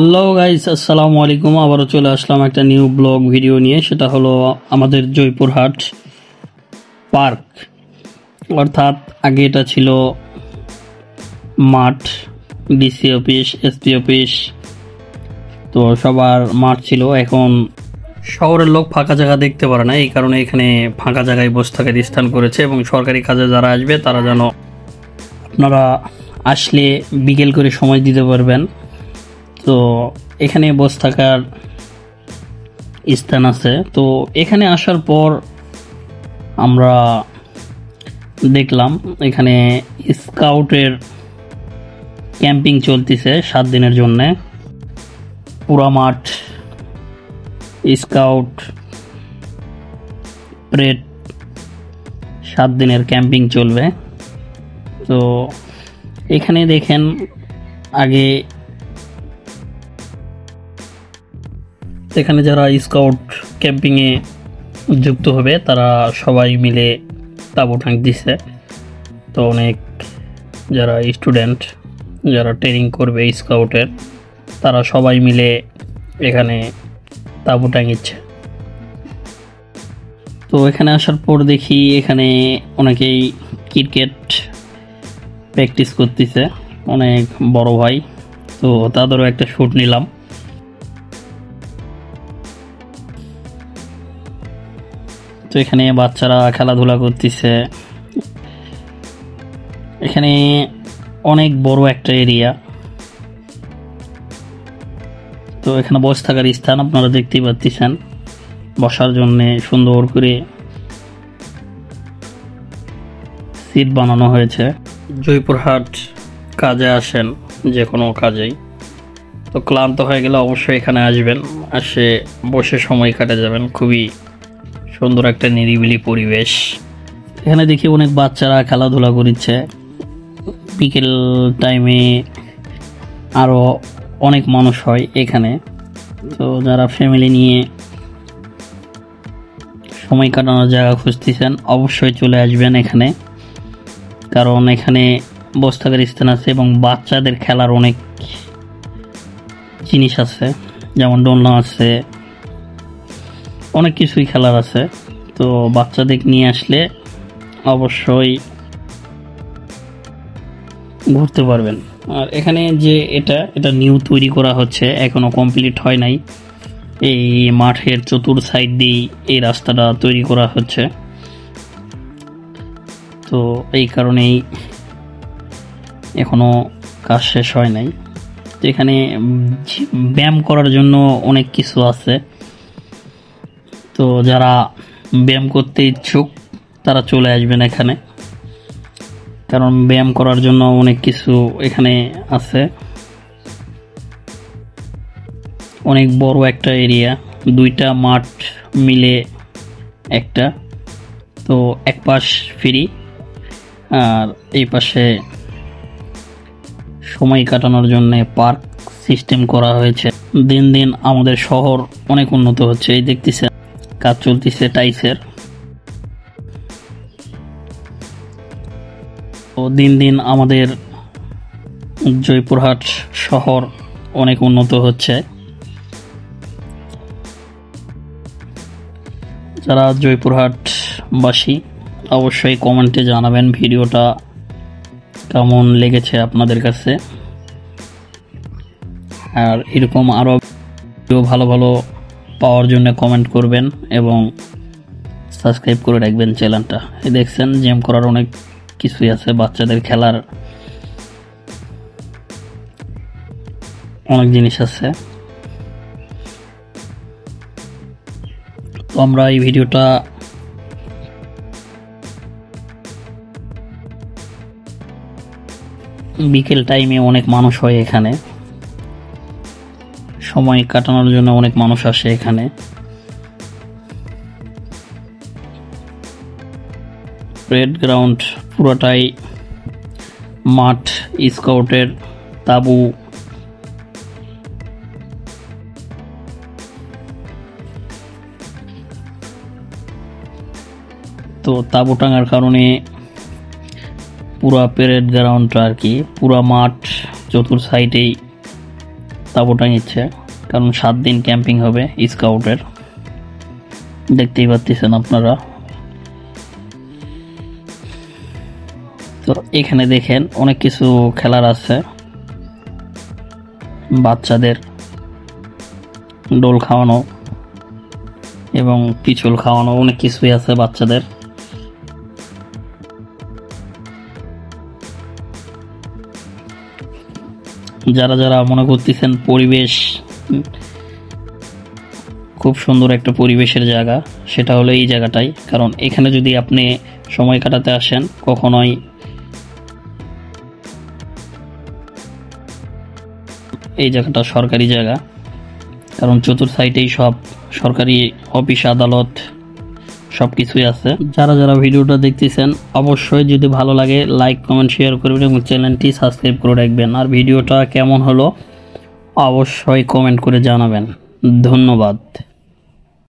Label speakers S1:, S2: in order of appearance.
S1: Hello guys, আসসালামু আলাইকুম। আবারও চলে আসলাম একটা নিউ ব্লগ ভিডিও নিয়ে। সেটা হলো আমাদের জয়পুরহাট পার্ক, অর্থাৎ আগে এটা ছিল মাঠ, ডিসি অফিস, এসপি অফিস, তো সবার মাঠ ছিল। এখন শহরের লোক ফাঁকা জায়গা দেখতে পারে না, এই কারণে এখানে ফাঁকা জায়গায় বসে থাকার স্থান করেছে। এবং সরকারি কাজে যারা আসবে তারা যেন আপনারা আসলে বিকেল করে সময় দিতে পারবেন। তো এখানে বসে থাকার স্থান আছে। তো এখানে আসার পর আমরা দেখলাম এখানে স্কাউটের ক্যাম্পিং চলতেছে 7 দিনের জন্যে। পুরা মাঠ স্কাউট প্রেড 7 দিনের ক্যাম্পিং চলবে। তো এখানে দেখেন আগে এখানে যারা স্কাউট ক্যাম্পিংয়ে যুক্ত হবে তারা সবাই মিলে তাঁবু টাঙ দিছে। তো অনেক যারা স্টুডেন্ট যারা ট্রেনিং করবে স্কাউটের তারা সবাই মিলে এখানে তাঁবু টাঙিচ্ছে। তো এখানে আসার পর দেখি এখানে অনেকেই ক্রিকেট প্র্যাকটিস করতেছে, অনেক বড় ভাই। তো তাদেরও একটা শ্যুট নিলাম। তো এখানে বাচ্চারা খেলাধুলা করতেছে। এখানে অনেক বড় একটা এরিয়া। তো এখানে বসে থাকার স্থান আপনারা দেখতেই পাচ্ছেন, বসার জন্যে সুন্দর করে সিট বানানো হয়েছে। জয়পুরহাট কাজে আসেন যে কোনো কাজেই, তো ক্লান্ত হয়ে গেলে অবশ্যই এখানে আসবেন, আসে বসে সময় কাটে যাবেন। খুবই সুন্দর একটা নিরিবিলি পরিবেশ। এখানে দেখি অনেক বাচ্চারা খেলাধুলা করছে। বিকেল টাইমে আরও অনেক মানুষ হয় এখানে। তো যারা ফ্যামিলি নিয়ে সময় কাটানোর জায়গা খুঁজতেছেন অবশ্যই চলে আসবেন এখানে, কারণ এখানে বসে থাকার স্থান আছে এবং বাচ্চাদের খেলার অনেক জিনিস আছে, যেমন দোলনা আছে, অনেক কিছুই খেলার আছে। তো বাচ্চাদের নিয়ে আসলে অবশ্যই ঘুরতে পারবেন। আর এখানে যে এটা নিউ তৈরি করা হচ্ছে, এখনো কমপ্লিট হয় নাই। এই মাঠের চতুর সাইড দিয়ে এই রাস্তাটা তৈরি করা হচ্ছে, তো এই কারণেই এখনো কাজ শেষ হয় নাই। তো এখানে ব্যায়াম করার জন্য অনেক কিছু আছে। তো যারা ব্যায়াম করতে ইচ্ছুক তারা চলে আসবেন এখানে, কারণ ব্যায়াম করার জন্য অনেক কিছু এখানে আছে। অনেক বড় একটা এরিয়া, 2টা মাঠ মিলে একটা। তো এক পাশ ফ্রি আর এই পাশে সময় কাটানোর জন্য পার্ক সিস্টেম করা হয়েছে। দিন দিন আমাদের শহর অনেক উন্নত হচ্ছে। এই দেখতেছেন কাজ চলতেছে টাইলসের। তো দিন দিন আমাদের জয়পুরহাট শহর অনেক উন্নত হচ্ছে। যারা জয়পুরহাটবাসী অবশ্যই কমেন্টে জানাবেন ভিডিওটা কেমন লেগেছে আপনাদের কাছে। আর এরকম আরও ভিডিও ভালো ভালো পাওয়ার জন্য কমেন্ট করবেন এবং সাবস্ক্রাইব করে রাখবেন চ্যানেলটা। এই দেখছেন জিম করার অনেক কিছুই আছে, বাচ্চাদের খেলার অনেক জিনিস আছে। তো আমরা এই ভিডিওটা বিকেল টাইমে অনেক মানুষ হয় এখানে, সময় কাটানোর জন্য অনেক মানুষ আসে এখানে। প্যারেড গ্রাউন্ড পুরোটাই মাঠ, স্কাউটের তাঁবু। তো তাঁবু টাঙার কারণে পুরা প্যারেড গ্রাউন্ডটা আর কি, পুরা মাঠ চতুর সাইডেই তাঁবুটা নিচ্ছে, কারণ 7 দিন ক্যাম্পিং হবে স্কাউটের। দেখতেই পাচ্ছেন আপনারা। তো এখানে দেখেন অনেক কিছু খেলার আছে, বাচ্চাদের ডোল খাওয়ানো এবং পিছল খাওয়ানো, অনেক কিছুই আছে বাচ্চাদের। যারা যারা মনে করতেছেন পরিবেশ খুব সুন্দর একটা পরিবেশের জায়গা, সেটা হলো এই জায়গাটাই। কারণ এখানে যদি আপনি সময় কাটাতে আসেন, কখনোই এই জায়গাটা সরকারি জায়গা, কারণ চতুর সাইডেই সব সরকারি অফিস আদালত সব কিছুই আছে। যারা যারা ভিডিওটা দেখতেছেন অবশ্যই যদি ভালো লাগে লাইক কমেন্ট শেয়ার করবেন এবং চ্যানেলটি সাবস্ক্রাইব করে রাখবেন। আর ভিডিওটা কেমন হলো অবশ্যই কমেন্ট করে জানাবেন। ধন্যবাদ।